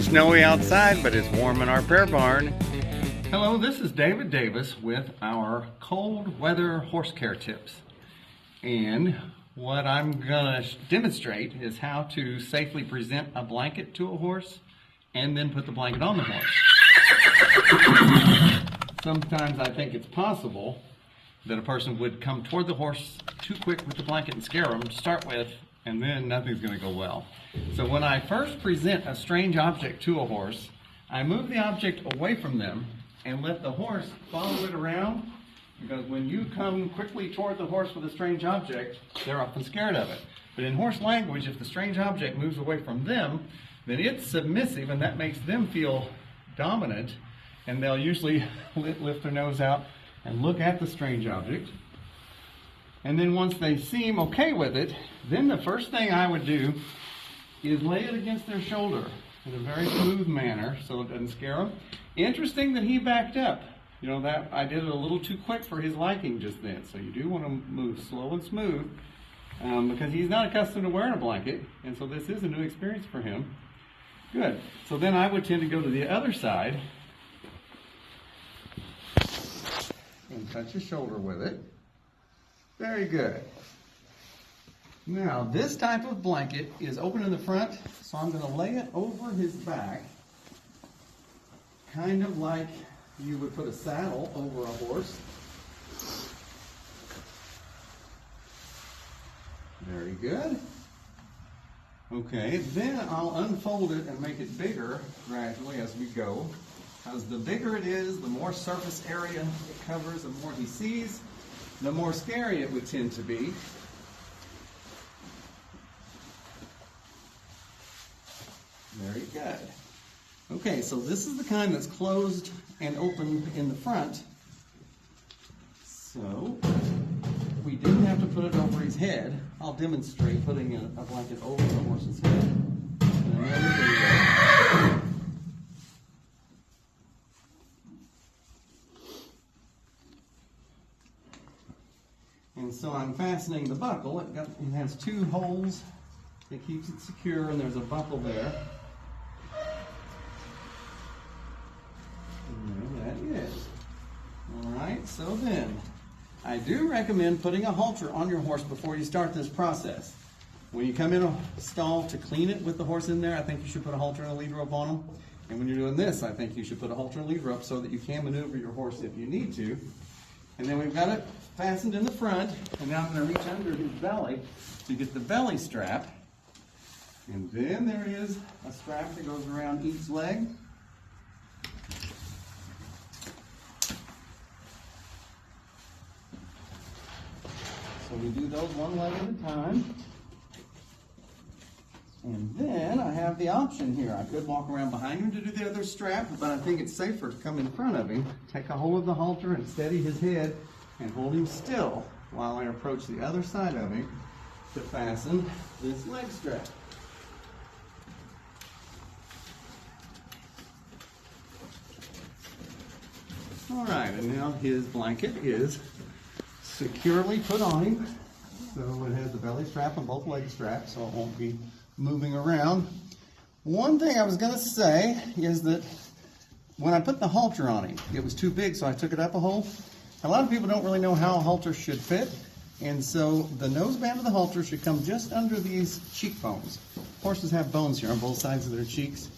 snowy outside, but it's warm in our pear barn. Hello, this is David Davis with our cold weather horse care tips. And what I'm going to demonstrate is how to safely present a blanket to a horse and then put the blanket on the horse. Sometimes I think it's possible that a person would come toward the horse too quick with the blanket and scare them to start with, and then nothing's going to go well. So when I first present a strange object to a horse, I move the object away from them and let the horse follow it around, because when you come quickly toward the horse with a strange object, they're often scared of it. But in horse language, if the strange object moves away from them, then it's submissive, and that makes them feel dominant, and they'll usually lift their nose out and look at the strange object. And then once they seem okay with it, then the first thing I would do is lay it against their shoulder in a very smooth manner so it doesn't scare them. Interesting that he backed up. You know, that I did it a little too quick for his liking just then. So you do want to move slow and smooth because he's not accustomed to wearing a blanket, and so this is a new experience for him. Good. So then I would tend to go to the other side and touch his shoulder with it. Very good. Now, this type of blanket is open in the front, so I'm going to lay it over his back, kind of like you would put a saddle over a horse. Very good. Okay, then I'll unfold it and make it bigger gradually as we go. Because the bigger it is, the more surface area it covers, the more he sees, the more scary it would tend to be. Very good. Okay, so this is the kind that's closed and open in the front. So we didn't have to put it over his head. I'll demonstrate putting a blanket over the horse's head in another video. And so I'm fastening the buckle. It has two holes. It keeps it secure, and there's a buckle there. And there that is. All right, so then I do recommend putting a halter on your horse before you start this process. When you come in a stall to clean it with the horse in there, I think you should put a halter and a lead rope on them. And when you're doing this, I think you should put a halter and a lead rope so that you can maneuver your horse if you need to. And then we've got it fastened in the front, and now I'm going to reach under his belly to get the belly strap. And then there is a strap that goes around each leg. So we do those one leg at a time. And then I have the option here. I could walk around behind him to do the other strap, but I think it's safer to come in front of him, take a hold of the halter and steady his head and hold him still while I approach the other side of him to fasten this leg strap. All right, and now his blanket is securely put on him. So it has the belly strap and both leg straps, so it won't be moving around. One thing I was going to say is that when I put the halter on him, it was too big, so I took it up a hole. A lot of people don't really know how a halter should fit, and so the noseband of the halter should come just under these cheekbones. Horses have bones here on both sides of their cheeks,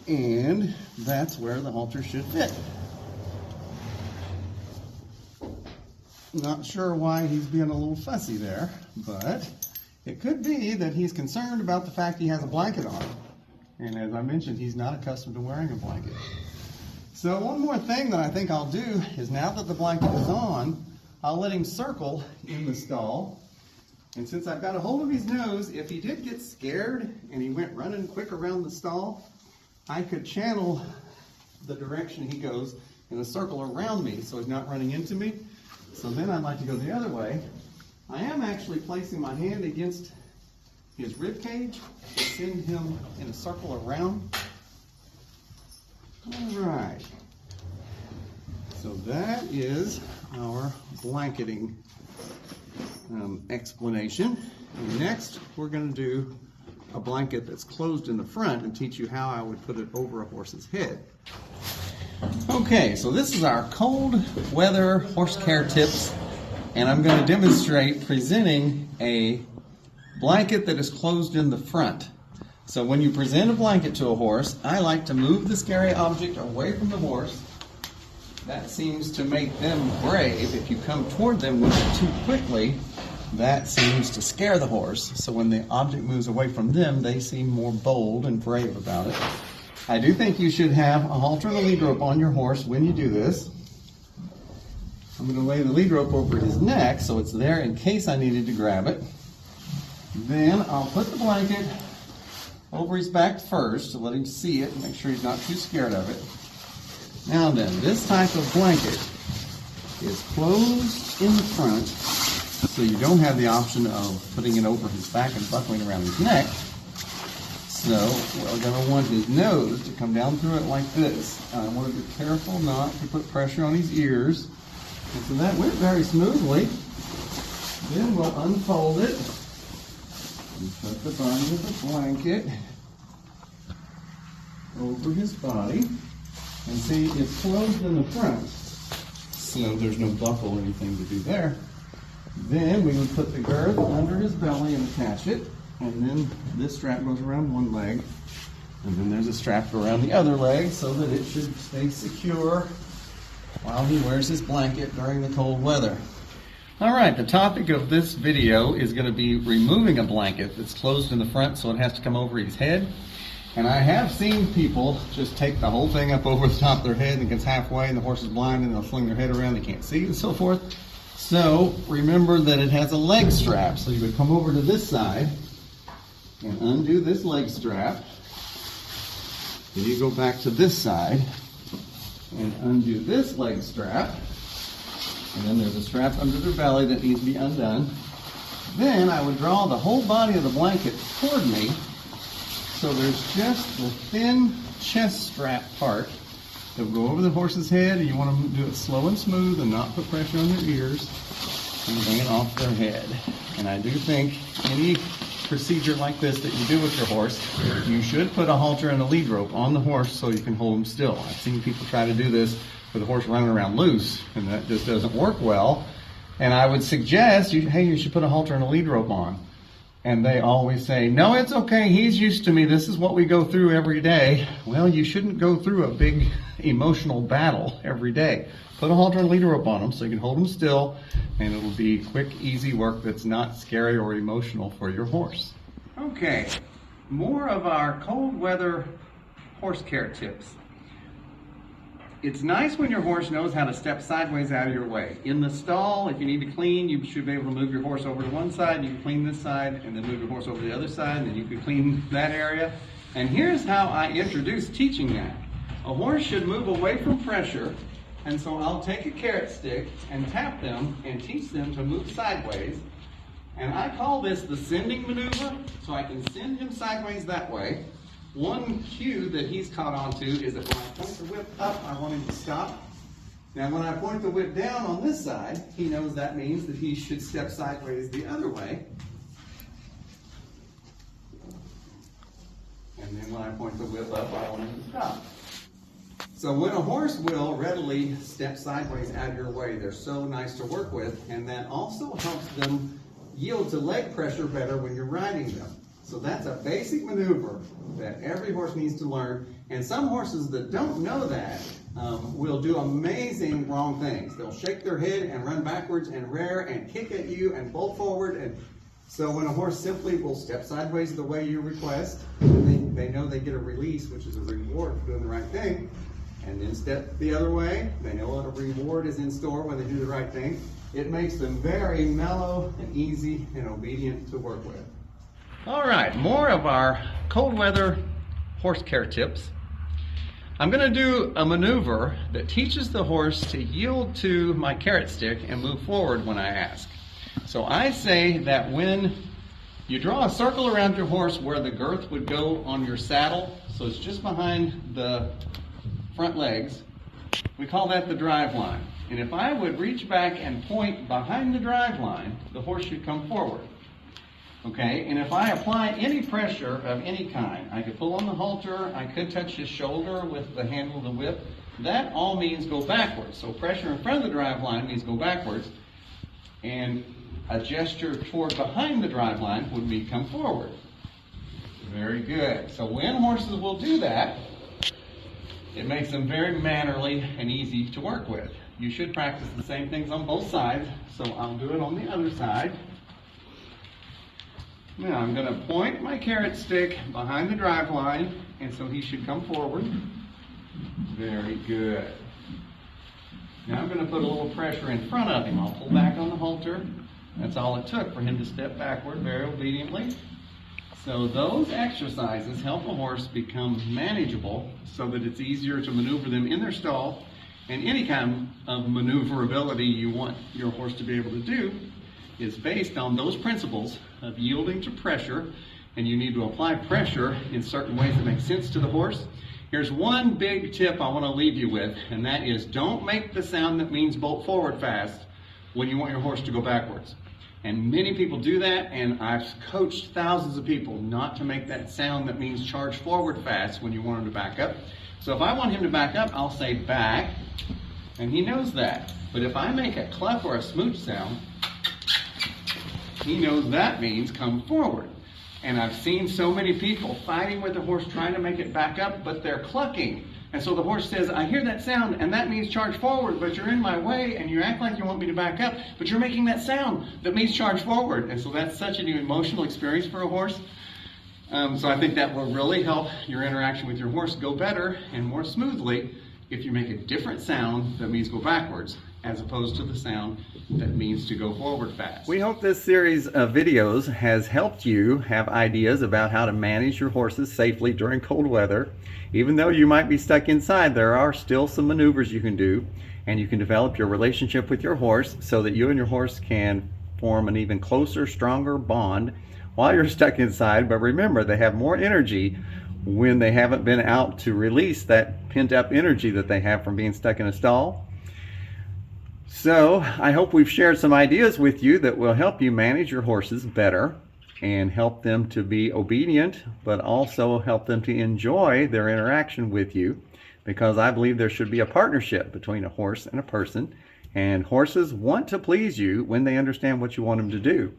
and that's where the halter should fit. Not sure why he's being a little fussy there, but it could be that he's concerned about the fact he has a blanket on. And as I mentioned, he's not accustomed to wearing a blanket. So one more thing that I think I'll do is, now that the blanket is on, I'll let him circle in the stall. And since I've got a hold of his nose, if he did get scared and he went running quick around the stall, I could channel the direction he goes in a circle around me so he's not running into me. So then I'd like to go the other way. I am actually placing my hand against his rib cage to send him in a circle around. All right. So that is our blanketing explanation. And next, we're going to do a blanket that's closed in the front and teach you how I would put it over a horse's head. Okay, so this is our cold weather horse care tips, and I'm going to demonstrate presenting a blanket that is closed in the front. So when you present a blanket to a horse, I like to move the scary object away from the horse. That seems to make them brave. If you come toward them with it too quickly, that seems to scare the horse. So when the object moves away from them, they seem more bold and brave about it. I do think you should have a halter and a lead rope on your horse when you do this. I'm going to lay the lead rope over his neck so it's there in case I needed to grab it. Then I'll put the blanket over his back first to let him see it and make sure he's not too scared of it. Now then, this type of blanket is closed in the front, so you don't have the option of putting it over his back and buckling around his neck. So we're going to want his nose to come down through it like this. I want to be careful not to put pressure on his ears. And so that went very smoothly. Then we'll unfold it and put the body of the blanket over his body. And see, it's closed in the front, so there's no buckle or anything to do there. Then we would put the girth under his belly and attach it. And then this strap goes around one leg, and then there's a strap around the other leg so that it should stay secure while he wears his blanket during the cold weather. All right, the topic of this video is going to be removing a blanket that's closed in the front so it has to come over his head. And I have seen people just take the whole thing up over the top of their head and it gets halfway and the horse is blind and they'll swing their head around, they can't see and so forth. So remember that it has a leg strap. So you would come over to this side and undo this leg strap. Then you go back to this side and undo this leg strap. And then there's a strap under their belly that needs to be undone. Then I would draw the whole body of the blanket toward me, so there's just the thin chest strap part that will go over the horse's head, and you want to do it slow and smooth and not put pressure on their ears and bring it off their head. And I do think any procedure like this that you do with your horse, you should put a halter and a lead rope on the horse so you can hold him still. I've seen people try to do this with a horse running around loose, and that just doesn't work well. And I would suggest, hey, you should put a halter and a lead rope on. And they always say, no, it's okay, he's used to me, this is what we go through every day. Well, you shouldn't go through a big emotional battle every day. Put a halter and lead rope on him so you can hold him still, and it'll be quick, easy work that's not scary or emotional for your horse. Okay, more of our cold weather horse care tips. It's nice when your horse knows how to step sideways out of your way. In the stall, if you need to clean, you should be able to move your horse over to one side, you can clean this side, and then move your horse over to the other side, and then you can clean that area. And here's how I introduce teaching that. A horse should move away from pressure, and so I'll take a carrot stick and tap them and teach them to move sideways. And I call this the sending maneuver, so I can send him sideways that way. One cue that he's caught on to is that when I point the whip up, I want him to stop. Now when I point the whip down on this side, he knows that means that he should step sideways the other way. And then when I point the whip up, I want him to stop. So when a horse will readily step sideways out of your way, they're so nice to work with, and that also helps them yield to leg pressure better when you're riding them. So that's a basic maneuver that every horse needs to learn. And some horses that don't know that will do amazing wrong things. They'll shake their head and run backwards and rear and kick at you and bolt forward. And so when a horse simply will step sideways the way you request, they know they get a release, which is a reward for doing the right thing. And then step the other way, they know what a reward is in store when they do the right thing. It makes them very mellow and easy and obedient to work with. All right, more of our cold weather horse care tips. I'm going to do a maneuver that teaches the horse to yield to my carrot stick and move forward when I ask. So I say that when you draw a circle around your horse where the girth would go on your saddle, so it's just behind the front legs, we call that the drive line. And if I would reach back and point behind the drive line, the horse should come forward. Okay, and if I apply any pressure of any kind, I could pull on the halter, I could touch his shoulder with the handle of the whip, that all means go backwards. So pressure in front of the drive line means go backwards, and a gesture toward behind the drive line would mean come forward. Very good. So when horses will do that, it makes them very mannerly and easy to work with. You should practice the same things on both sides, so I'll do it on the other side. Now I'm going to point my carrot stick behind the drive line, and so he should come forward. Very good. Now I'm going to put a little pressure in front of him. I'll pull back on the halter. That's all it took for him to step backward very obediently. So those exercises help a horse become manageable so that it's easier to maneuver them in their stall, and any kind of maneuverability you want your horse to be able to do is based on those principles of yielding to pressure, and you need to apply pressure in certain ways that make sense to the horse. Here's one big tip I want to leave you with, and that is don't make the sound that means bolt forward fast when you want your horse to go backwards. And many people do that, and I've coached thousands of people not to make that sound that means charge forward fast when you want him to back up. So if I want him to back up, I'll say back, and he knows that. But if I make a cluck or a smooch sound, he knows that means come forward. And I've seen so many people fighting with the horse trying to make it back up, but they're clucking. And so the horse says, I hear that sound, and that means charge forward, but you're in my way, and you act like you want me to back up, but you're making that sound that means charge forward. And so that's such an emotional experience for a horse. So I think that will really help your interaction with your horse go better and more smoothly if you make a different sound that means go backwards, as opposed to the sound that means to go forward fast. We hope this series of videos has helped you have ideas about how to manage your horses safely during cold weather. Even though you might be stuck inside, there are still some maneuvers you can do, and you can develop your relationship with your horse so that you and your horse can form an even closer, stronger bond while you're stuck inside. But remember, they have more energy when they haven't been out to release that pent-up energy that they have from being stuck in a stall. So I hope we've shared some ideas with you that will help you manage your horses better and help them to be obedient, but also help them to enjoy their interaction with you, because I believe there should be a partnership between a horse and a person, and horses want to please you when they understand what you want them to do.